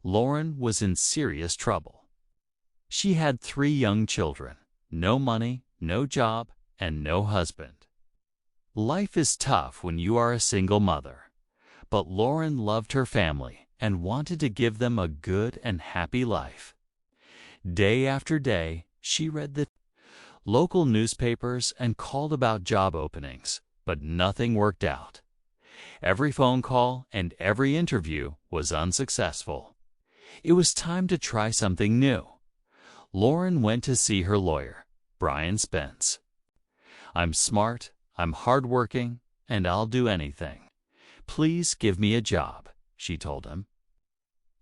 Lauren was in serious trouble. She had 3 young children, no money, no job, and no husband. Life is tough when you are a single mother, but Lauren loved her family and wanted to give them a good and happy life. Day after day, she read the local newspapers and called about job openings, but nothing worked out. Every phone call and every interview was unsuccessful. It was time to try something new. Lauren went to see her lawyer, Brian Spence. "I'm smart, I'm hardworking, and I'll do anything. Please give me a job," she told him.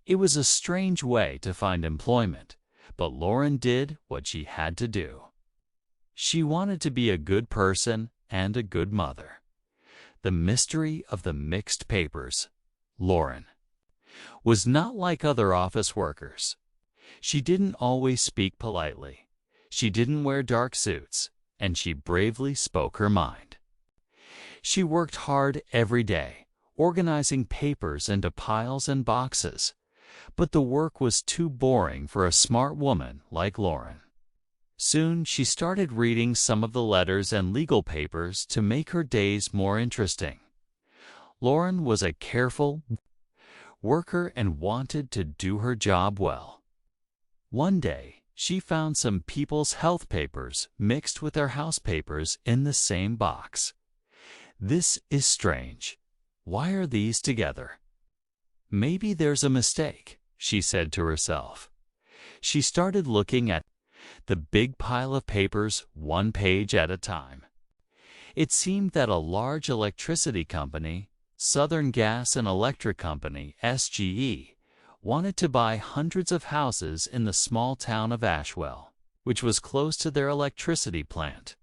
It was a strange way to find employment, but Lauren did what she had to do. She wanted to be a good person and a good mother. The mystery of the mixed papers. Lauren was not like other office workers. She didn't always speak politely. She didn't wear dark suits, and she bravely spoke her mind. She worked hard every day, organizing papers into piles and boxes, but the work was too boring for a smart woman like Lauren. Soon she started reading some of the letters and legal papers to make her days more interesting. Lauren was a careful worker and wanted to do her job well. One day, she found some people's health papers mixed with their house papers in the same box. "This is strange. Why are these together? Maybe there's a mistake," she said to herself. She started looking at the big pile of papers 1 page at a time. It seemed that a large electricity company, Southern Gas and Electric Company, SGE, wanted to buy hundreds of houses in the small town of Ashwell, which was close to their electricity plant.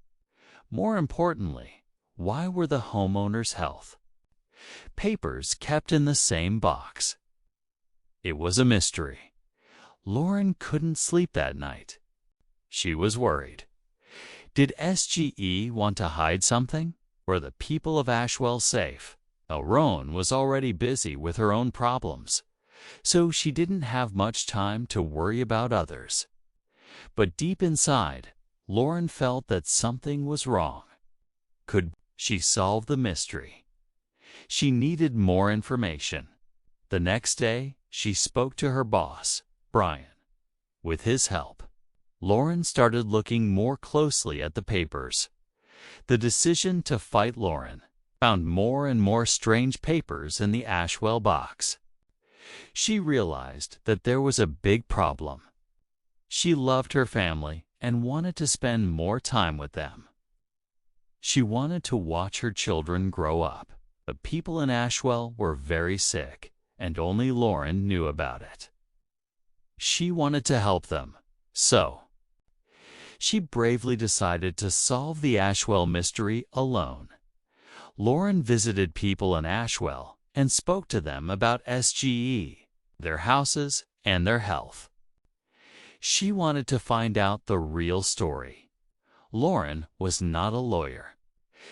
More importantly, why were the homeowners' health papers kept in the same box? It was a mystery. Lauren couldn't sleep that night. She was worried. Did SGE want to hide something? Were the people of Ashwell safe? Roan was already busy with her own problems, so she didn't have much time to worry about others. But deep inside, Lauren felt that something was wrong. Could she solve the mystery? She needed more information. The next day, she spoke to her boss, Brian. With his help, Lauren started looking more closely at the papers. The decision to fight Lauren found more and more strange papers in the Ashwell box. She realized that there was a big problem. She loved her family and wanted to spend more time with them. She wanted to watch her children grow up. The people in Ashwell were very sick, and only Lauren knew about it. She wanted to help them, so she bravely decided to solve the Ashwell mystery alone. Lauren visited people in Ashwell and spoke to them about SGE, their houses, and their health. She wanted to find out the real story. Lauren was not a lawyer.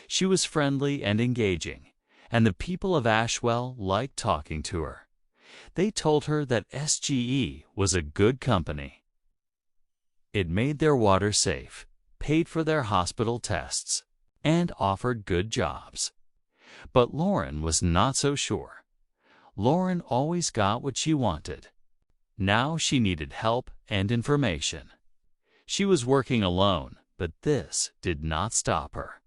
She was friendly and engaging, and the people of Ashwell liked talking to her. They told her that SGE was a good company. It made their water safe, paid for their hospital tests, and offered good jobs. But Lauren was not so sure. Lauren always got what she wanted. Now she needed help and information. She was working alone, but this did not stop her.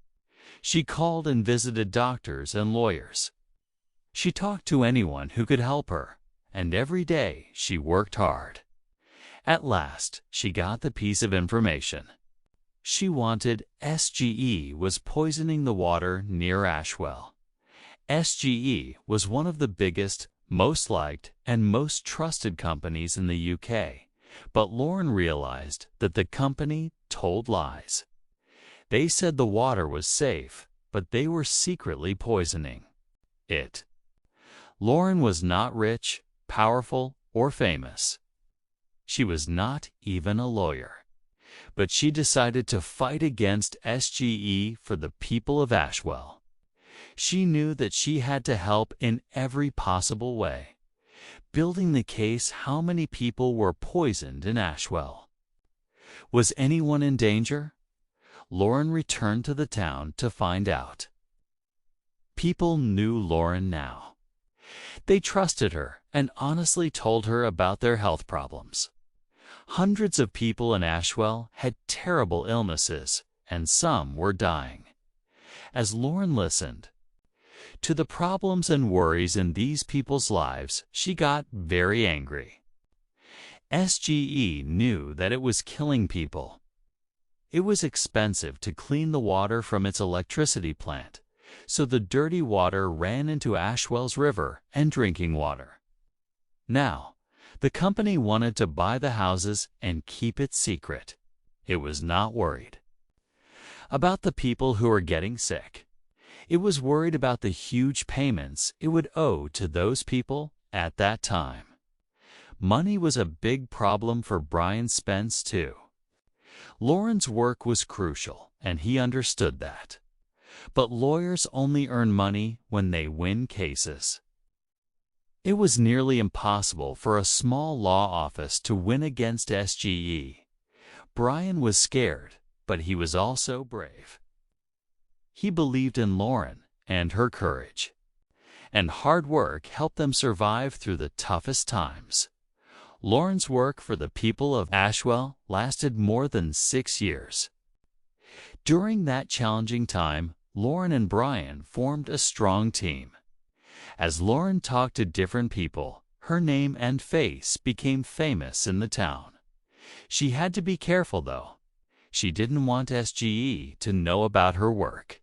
She called and visited doctors and lawyers. She talked to anyone who could help her, and every day she worked hard. At last, she got the piece of information. She wanted SGE was poisoning the water near Ashwell. SGE was one of the biggest, most liked, and most trusted companies in the UK, but Lauren realized that the company told lies. They said the water was safe, but they were secretly poisoning it. Lauren was not rich, powerful, or famous. She was not even a lawyer. But she decided to fight against SGE for the people of Ashwell. She knew that she had to help in every possible way. building the case how many people were poisoned in Ashwell. Was anyone in danger? Lauren returned to the town to find out. People knew Lauren now. They trusted her and honestly told her about their health problems. Hundreds of people in Ashwell had terrible illnesses, and some were dying. As Lauren listened to the problems and worries in these people's lives, she got very angry. SGE knew that it was killing people. It was expensive to clean the water from its electricity plant, so the dirty water ran into Ashwell's river and drinking water. Now, the company wanted to buy the houses and keep it secret. It was not worried about the people who were getting sick. It was worried about the huge payments it would owe to those people at that time. Money was a big problem for Brian Spence, too. Lauren's work was crucial, and he understood that. But lawyers only earn money when they win cases. It was nearly impossible for a small law office to win against SGE. Brian was scared, but he was also brave. He believed in Lauren and her courage, and hard work helped them survive through the toughest times. Lauren's work for the people of Ashwell lasted more than 6 years. During that challenging time, Lauren and Brian formed a strong team. As Lauren talked to different people, her name and face became famous in the town. She had to be careful, though. She didn't want SGE to know about her work.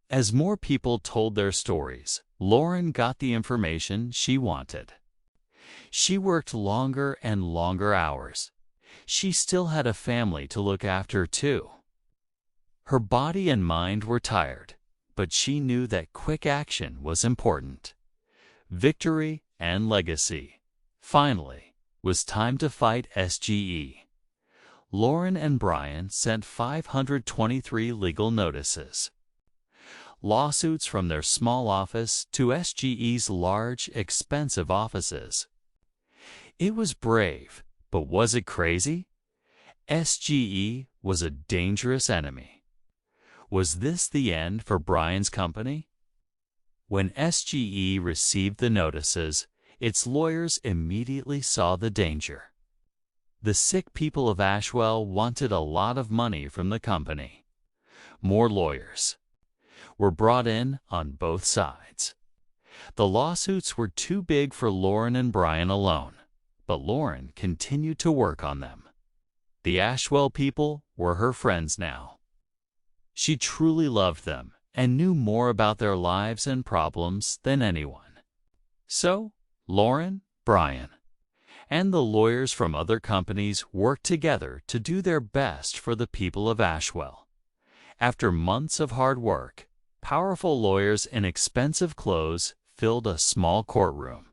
As more people told their stories, Lauren got the information she wanted. She worked longer and longer hours. She still had a family to look after, too. Her body and mind were tired, but she knew that quick action was important. Victory and legacy. Finally, was time to fight SGE. Lauren and Brian sent 523 legal notices. Lawsuits from their small office to SGE's large, expensive offices. It was brave, but was it crazy? SGE was a dangerous enemy. Was this the end for Brian's company? When SGE received the notices, its lawyers immediately saw the danger. The sick people of Ashwell wanted a lot of money from the company. More lawyers were brought in on both sides. The lawsuits were too big for Lauren and Brian alone, but Lauren continued to work on them. The Ashwell people were her friends now. She truly loved them and knew more about their lives and problems than anyone. So, Lauren, Brian, and the lawyers from other companies worked together to do their best for the people of Ashwell. After months of hard work, powerful lawyers in expensive clothes filled a small courtroom.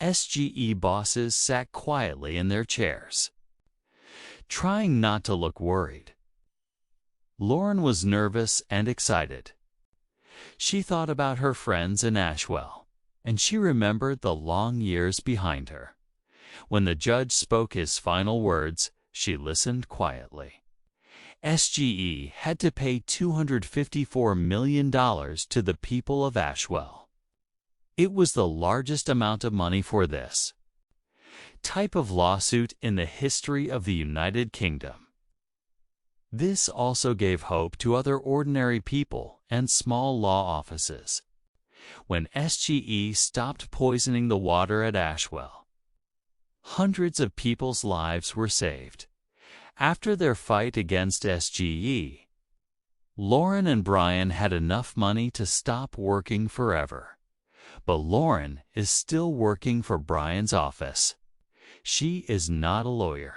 SGE bosses sat quietly in their chairs, trying not to look worried. Lauren was nervous and excited. She thought about her friends in Ashwell, and she remembered the long years behind her. When the judge spoke his final words, she listened quietly. SGE had to pay $254 million to the people of Ashwell. It was the largest amount of money for this type of lawsuit in the history of the United Kingdom. This also gave hope to other ordinary people and small law offices. When SGE stopped poisoning the water at Ashwell, hundreds of people's lives were saved. After their fight against SGE, Lauren and Brian had enough money to stop working forever. But Lauren is still working for Brian's office. She is not a lawyer.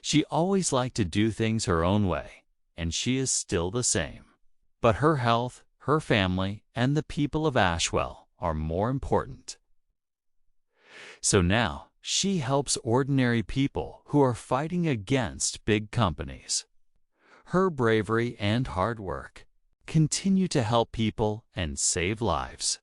She always liked to do things her own way, and she is still the same. But her health, her family, and the people of Ashwell are more important. So now, she helps ordinary people who are fighting against big companies. Her bravery and hard work continue to help people and save lives.